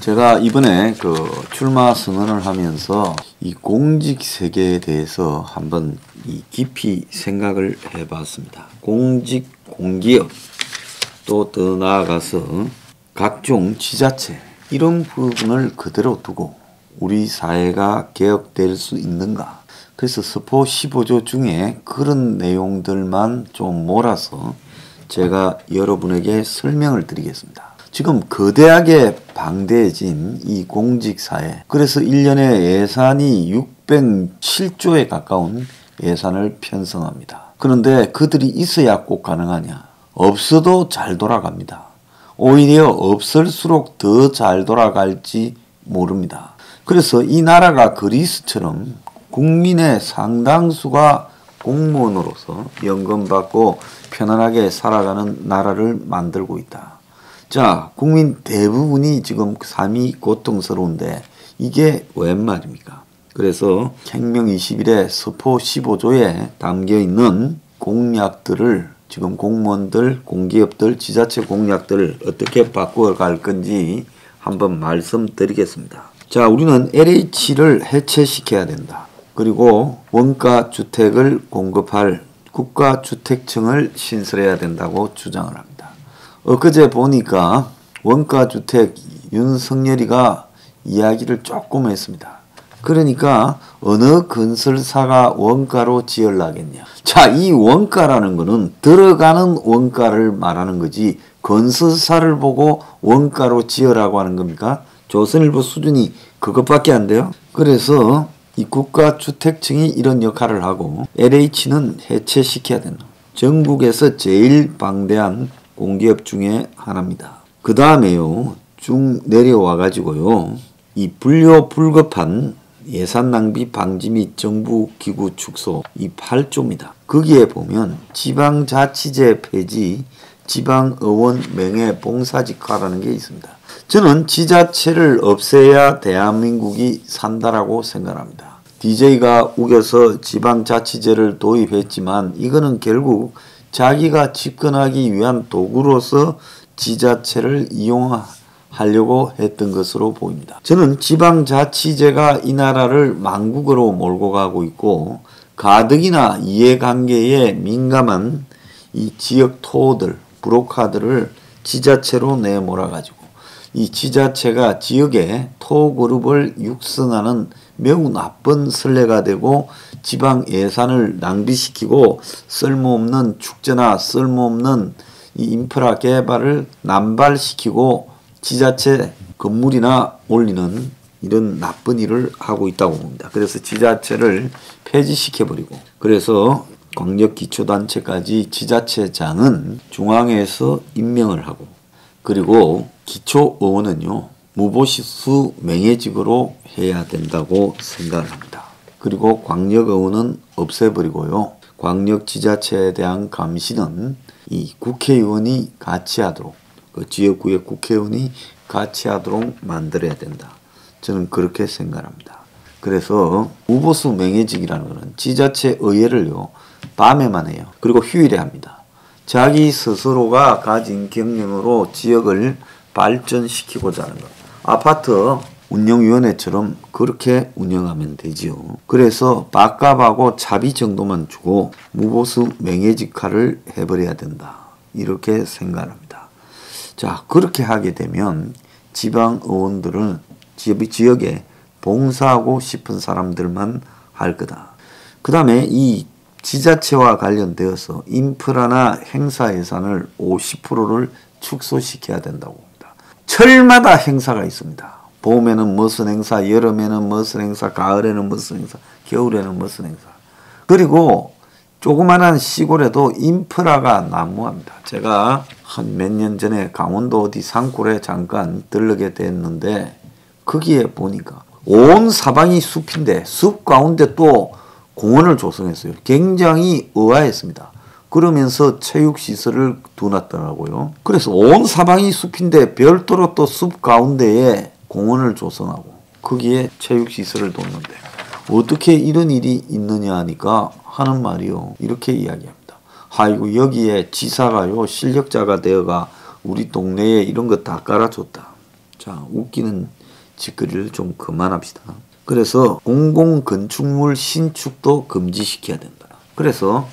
제가 이번에 출마 선언을 하면서 이 공직 세계에 대해서 한번 깊이 생각을 해봤습니다. 공직, 공기업, 또 더 나아가서 각종 지자체 이런 부분을 그대로 두고 우리 사회가 개혁될 수 있는가? 그래서 스포 15조 중에 그런 내용들만 좀 몰아서 제가 여러분에게 설명을 드리겠습니다. 지금 거대하게 방대해진 이 공직사회, 그래서 1년에 예산이 607조에 가까운 예산을 편성합니다. 그런데 그들이 있어야 꼭 가능하냐? 없어도 잘 돌아갑니다. 오히려 없을수록 더 잘 돌아갈지 모릅니다. 그래서 이 나라가 그리스처럼 국민의 상당수가 공무원으로서 연금 받고 편안하게 살아가는 나라를 만들고 있다. 자, 국민 대부분이 지금 삶이 고통스러운데 이게 웬 말입니까? 그래서 혁명 20일에 스포 15조에 담겨있는 공약들을 지금 공무원들, 공기업들, 지자체 공약들을 어떻게 바꿔갈 건지 한번 말씀드리겠습니다. 자, 우리는 LH를 해체시켜야 된다. 그리고 원가주택을 공급할 국가주택청을 신설해야 된다고 주장을 합니다. 엊그제 보니까 원가주택 윤석열이가 이야기를 조금 했습니다. 그러니까 어느 건설사가 원가로 지으려겠냐. 자, 이 원가라는 거는 들어가는 원가를 말하는 거지 건설사를 보고 원가로 지으라고 하는 겁니까? 조선일보 수준이 그것밖에 안 돼요. 그래서 이 국가주택청이 이런 역할을 하고 LH는 해체시켜야 된다. 전국에서 제일 방대한 공기업 중에 하나입니다. 그 다음에요, 쭉 내려와 가지고요, 이 불효불급한 예산 낭비 방지 및 정부 기구 축소 이 8조입니다. 거기에 보면 지방자치제 폐지, 지방의원 명예 봉사직화라는 게 있습니다. 저는 지자체를 없애야 대한민국이 산다라고 생각합니다. DJ가 우겨서 지방자치제를 도입했지만 이거는 결국 자기가 집권하기 위한 도구로서 지자체를 이용하려고 했던 것으로 보입니다. 저는 지방자치제가 이 나라를 망국으로 몰고 가고 있고 가덕이나 이해관계에 민감한 이 지역 토호들, 브로커들을 지자체로 내몰아가지고 이 지자체가 지역의 토그룹을 육성하는 매우 나쁜 선례가 되고 지방 예산을 낭비시키고 쓸모없는 축제나 쓸모없는 이 인프라 개발을 남발시키고 지자체 건물이나 올리는 이런 나쁜 일을 하고 있다고 봅니다. 그래서 지자체를 폐지시켜버리고, 그래서 광역기초단체까지 지자체장은 중앙에서 임명을 하고, 그리고 기초의원은요 무보수 명예직으로 해야 된다고 생각합니다. 그리고 광역의원은 없애버리고요, 광역지자체에 대한 감시는 이 국회의원이 같이 하도록, 그 지역구의 국회의원이 같이 하도록 만들어야 된다. 저는 그렇게 생각합니다. 그래서 무보수 명예직이라는 것은 지자체 의회를요 밤에만 해요. 그리고 휴일에 합니다. 자기 스스로가 가진 경영으로 지역을 발전시키고자 하는 것. 아파트 운영위원회처럼 그렇게 운영하면 되지요. 그래서 밥값하고 차비 정도만 주고 무보수 명예직화를 해버려야 된다. 이렇게 생각합니다. 자, 그렇게 하게 되면 지방의원들은 지역에 봉사하고 싶은 사람들만 할 거다. 그 다음에 이 지자체와 관련되어서 인프라나 행사 예산을 50%를 축소시켜야 된다고 봅니다. 철마다 행사가 있습니다. 봄에는 무슨 행사, 여름에는 무슨 행사, 가을에는 무슨 행사, 겨울에는 무슨 행사. 그리고 조그만한 시골에도 인프라가 난무합니다. 제가 한 몇 년 전에 강원도 어디 산골에 잠깐 들르게 됐는데 거기에 보니까 온 사방이 숲인데 숲 가운데 또 공원을 조성했어요. 굉장히 의아했습니다. 그러면서 체육시설을 두놨더라고요. 그래서 온 사방이 숲인데 별도로 또 숲 가운데에 공원을 조성하고 거기에 체육시설을 뒀는데 어떻게 이런 일이 있느냐 하니까 하는 말이요, 이렇게 이야기합니다. 아이고, 여기에 지사가요 실력자가 되어가 우리 동네에 이런 거 다 깔아줬다. 자, 웃기는 짓거리를 좀 그만합시다. 그래서 공공건축물 신축도 금지시켜야 된다. 그래서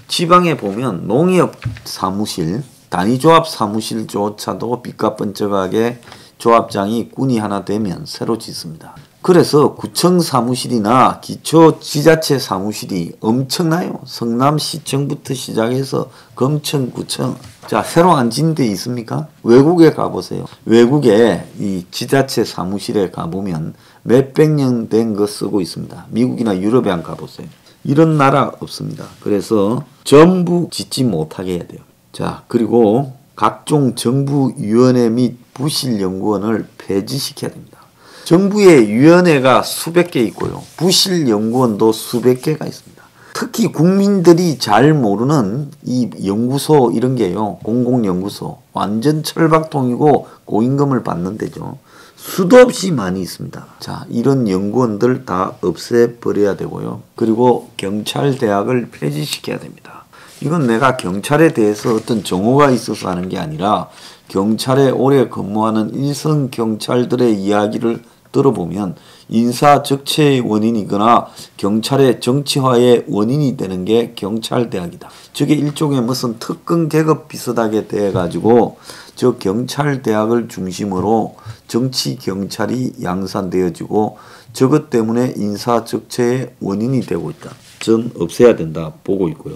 지방에 보면 농협 사무실, 단위조합 사무실조차도 빚값 번쩍하게 조합장이 군이 하나 되면 새로 짓습니다. 그래서 구청 사무실이나 기초지자체 사무실이 엄청나요. 성남시청부터 시작해서 검청구청. 자, 새로 안 짓는 데 있습니까? 외국에 가보세요. 외국에 이 지자체 사무실에 가보면 몇백 년 된 거 쓰고 있습니다. 미국이나 유럽에 한 가보세요. 이런 나라 없습니다. 그래서 전부 짓지 못하게 해야 돼요. 자, 그리고 각종 정부위원회 및 부실연구원을 폐지시켜야 됩니다. 정부의 위원회가 수백 개 있고요. 부실연구원도 수백 개가 있습니다. 특히 국민들이 잘 모르는 이 연구소 이런 게요. 공공연구소. 완전 철박통이고 고임금을 받는 데죠. 수도 없이 많이 있습니다. 자, 이런 연구원들 다 없애버려야 되고요. 그리고 경찰대학을 폐지시켜야 됩니다. 이건 내가 경찰에 대해서 어떤 정오가 있어서 하는 게 아니라 경찰에 오래 근무하는 일선 경찰들의 이야기를 들어보면 인사적체의 원인이거나 경찰의 정치화의 원인이 되는 게 경찰대학이다. 저게 일종의 무슨 특권 계급 비슷하게 돼가지고 저 경찰대학을 중심으로 정치 경찰이 양산되어지고 저것 때문에 인사적체의 원인이 되고 있다. 전 없애야 된다 보고 있고요.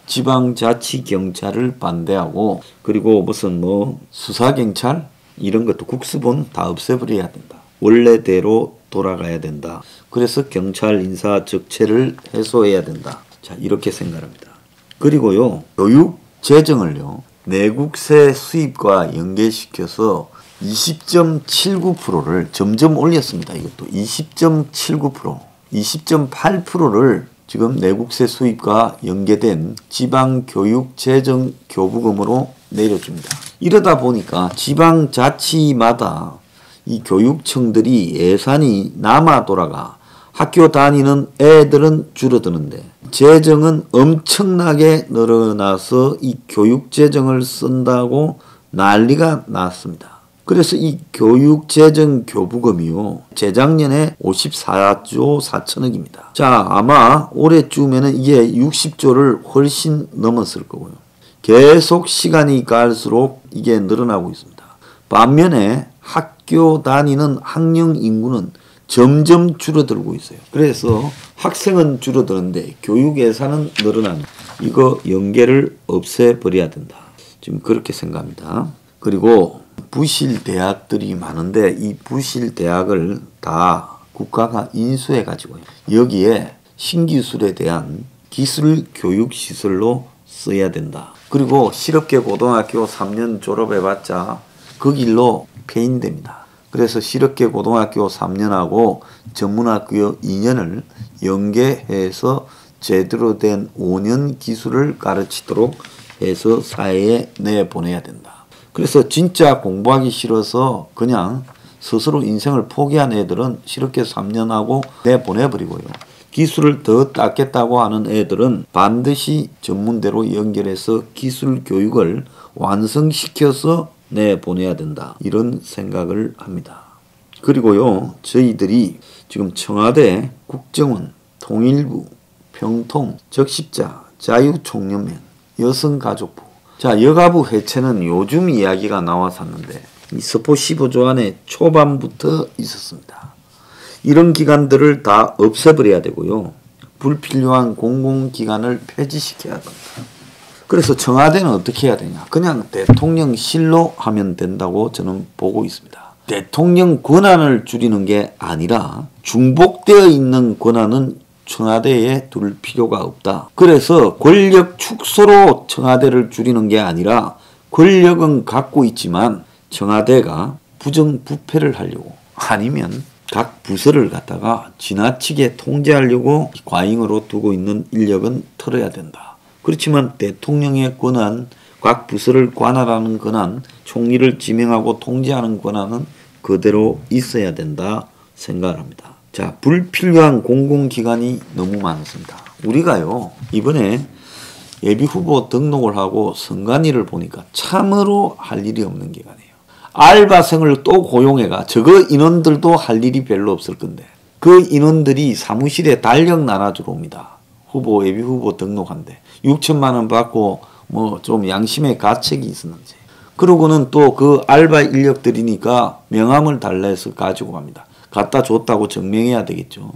지방자치경찰을 반대하고 그리고 무슨 뭐 수사경찰 이런 것도 국수본 다 없애버려야 된다. 원래대로 돌아가야 된다. 그래서 경찰 인사적체를 해소해야 된다. 자, 이렇게 생각합니다. 그리고요, 교육재정을요, 내국세 수입과 연계시켜서 20.79%를 점점 올렸습니다. 이것도 20.79%, 20.8%를 지금 내국세 수입과 연계된 지방교육재정교부금으로 내려줍니다. 이러다 보니까 지방자치마다 이 교육청들이 예산이 남아 돌아가 학교 다니는 애들은 줄어드는데 재정은 엄청나게 늘어나서 이 교육재정을 쓴다고 난리가 났습니다. 그래서 이 교육재정 교부금이요, 재작년에 54조 4천억입니다. 자, 아마 올해쯤에는 이게 60조를 훨씬 넘었을 거고요. 계속 시간이 갈수록 이게 늘어나고 있습니다. 반면에 학교 다니는 학령 인구는 점점 줄어들고 있어요. 그래서 학생은 줄어드는데 교육 예산은 늘어납니다. 이거 연계를 없애버려야 된다. 지금 그렇게 생각합니다. 그리고 부실 대학들이 많은데 이 부실 대학을 다 국가가 인수해 가지고요. 여기에 신기술에 대한 기술 교육 시설로 써야 된다. 그리고 실업계 고등학교 3년 졸업해봤자 그 길로 폐인됩니다. 그래서 실업계 고등학교 3년하고 전문학교 2년을 연계해서 제대로 된 5년 기술을 가르치도록 해서 사회에 내보내야 된다. 그래서 진짜 공부하기 싫어서 그냥 스스로 인생을 포기한 애들은 실업계 3년하고 내보내버리고요. 기술을 더 닦겠다고 하는 애들은 반드시 전문대로 연결해서 기술 교육을 완성시켜서 내보내야 된다. 이런 생각을 합니다. 그리고요, 저희들이 지금 청와대, 국정원, 통일부, 평통, 적십자, 자유총연맹, 여성가족부. 자, 여가부 해체는 요즘 이야기가 나왔었는데 이 서포 15조 안에 초반부터 있었습니다. 이런 기관들을 다 없애버려야 되고요. 불필요한 공공기관을 폐지시켜야 된다. 그래서 청와대는 어떻게 해야 되냐. 그냥 대통령실로 하면 된다고 저는 보고 있습니다. 대통령 권한을 줄이는 게 아니라 중복되어 있는 권한은 청와대에 둘 필요가 없다. 그래서 권력 축소로 청와대를 줄이는 게 아니라 권력은 갖고 있지만 청와대가 부정부패를 하려고 아니면 각 부서를 갖다가 지나치게 통제하려고 과잉으로 두고 있는 인력은 털어야 된다. 그렇지만 대통령의 권한, 각 부서를 관할하는 권한, 총리를 지명하고 통제하는 권한은 그대로 있어야 된다 생각합니다. 자, 불필요한 공공기관이 너무 많습니다. 우리가요, 이번에 예비후보 등록을 하고 선관위를 보니까 참으로 할 일이 없는 기관이에요. 알바생을 또 고용해가 저거 인원들도 할 일이 별로 없을 건데 그 인원들이 사무실에 달력 나눠주러 옵니다. 후보 예비 후보 등록한데 6천만 원 받고 뭐 좀 양심의 가책이 있었는지 그러고는 또 그 알바 인력들이니까 명함을 달라 해서 가지고 갑니다. 갖다 줬다고 증명해야 되겠죠.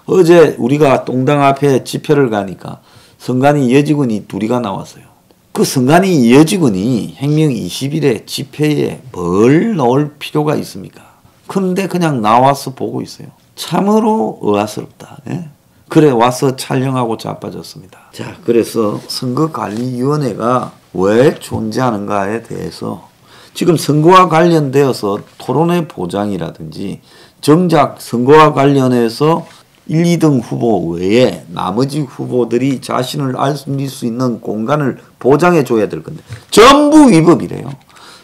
어제 우리가 똥당 앞에 집회를 가니까 선관위 여직원이 둘이가 나왔어요. 그 선관위 여직원이 행명 20일에 집회에 뭘 넣을 필요가 있습니까? 근데 그냥 나와서 보고 있어요. 참으로 의아스럽다. 예? 그래 와서 촬영하고 자빠졌습니다. 자, 그래서 선거관리위원회가 왜 존재하는가에 대해서 지금 선거와 관련되어서 토론회 보장이라든지 정작 선거와 관련해서 1, 2등 후보 외에 나머지 후보들이 자신을 알릴 수 있는 공간을 보장해 줘야 될 건데 전부 위법이래요.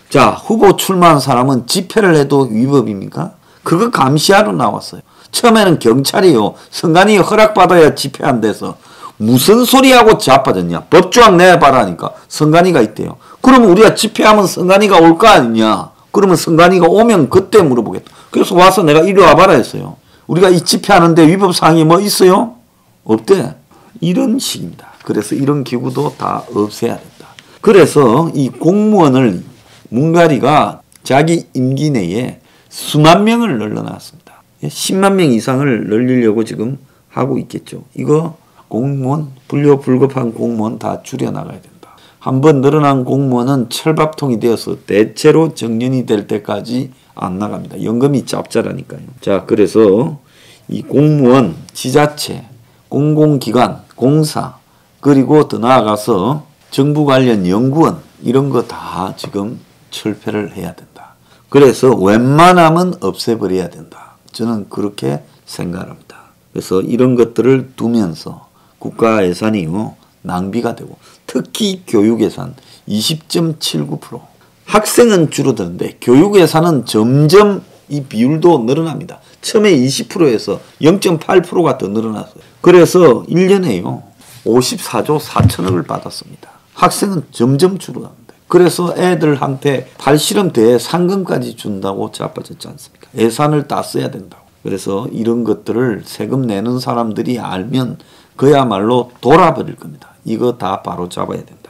자, 후보 출마한 사람은 집회를 해도 위법입니까? 그거 감시하러 나왔어요. 처음에는 경찰이요. 선관위 허락받아야 집회 안 돼서 무슨 소리하고 자빠졌냐. 법조항 내봐라니까 선관위가 있대요. 그러면 우리가 집회하면 선관위가 올 거 아니냐. 그러면 선관위가 오면 그때 물어보겠다. 그래서 와서 내가 이리 와봐라 했어요. 우리가 이 집회하는데 위법사항이 뭐 있어요? 없대. 이런 식입니다. 그래서 이런 기구도 다 없애야 된다. 그래서 이 공무원을 문가리가 자기 임기 내에 수만 명을 늘려놨습니다. 10만 명 이상을 늘리려고 지금 하고 있겠죠. 이거 공무원, 불효불급한 공무원 다 줄여나가야 된다. 한번 늘어난 공무원은 철밥통이 되어서 대체로 정년이 될 때까지 안 나갑니다. 연금이 짭짤하니까요. 자, 그래서 이 공무원, 지자체, 공공기관, 공사, 그리고 더 나아가서 정부 관련 연구원 이런 거 다 지금 철폐를 해야 된다. 그래서 웬만하면 없애버려야 된다. 저는 그렇게 생각합니다. 그래서 이런 것들을 두면서 국가 예산이요 낭비가 되고 특히 교육 예산 20.79% 학생은 줄어드는데 교육 예산은 점점 이 비율도 늘어납니다. 처음에 20%에서 0.8%가 더 늘어났어요. 그래서 1년에요 54조 4천억을 받았습니다. 학생은 점점 줄어듭니다. 그래서 애들한테 발실험 대회 상금까지 준다고 자빠졌지 않습니까? 예산을 다 써야 된다고. 그래서 이런 것들을 세금 내는 사람들이 알면 그야말로 돌아버릴 겁니다. 이거 다 바로 잡아야 된다.